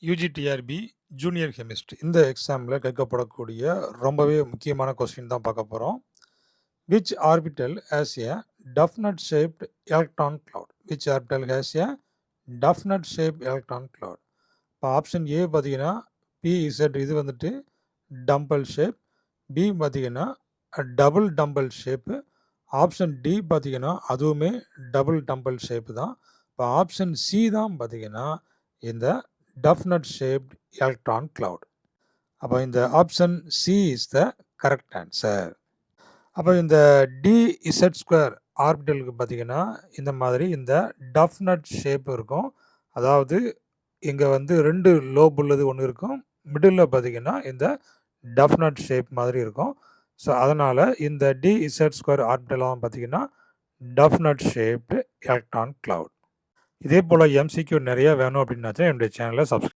யுஜிடிஆர்பி junior chemistry இந்த எக்ஸாமில் கேட்கப்படக்கூடிய ரொம்பவே முக்கியமான கொஸ்டின் தான் பார்க்க போகிறோம். Which orbital has a doughnut shaped electron cloud? Which orbital has a doughnut shape electron cloud? இப்போ ஆப்ஷன் ஏ பார்த்தீங்கன்னா பிஇசட், இது வந்துட்டு டம்பல் ஷேப். பி பார்த்தீங்கன்னா double dumbbell shape. Option D பார்த்தீங்கன்னா அதுவுமே டபுள் டம்பல் ஷேப்பு தான். இப்போ ஆப்ஷன் சி தான் பார்த்தீங்கன்னா இந்த டஃப்னட் ஷேப்ட் எலக்ட்ரான் கிளவுட். அப்போ இந்த option C is the correct answer. அப்போ இந்த டிஇசட் ஸ்கொயர் ஆர்பிட்டலுக்கு பார்த்தீங்கன்னா இந்த மாதிரி இந்த டஃப்னட் ஷேப் இருக்கும். அதாவது இங்கே வந்து 2 லோப் உள்ளது ஒன்று இருக்கும், மிடில் பார்த்தீங்கன்னா இந்த டஃப்னட் ஷேப் மாதிரி இருக்கும். ஸோ அதனால் இந்த டிஇசட் ஸ்கொயர் ஆர்பிட்டலாம் பார்த்தீங்கன்னா டஃப்னட் ஷேப்டு எலக்ட்ரான் கிளவுட். இதே போல் எம்சிக்யூ நிறைய வேணும் அப்படின்னாச்சும் என்னுடைய சேனலை சப்ஸ்கிரைப்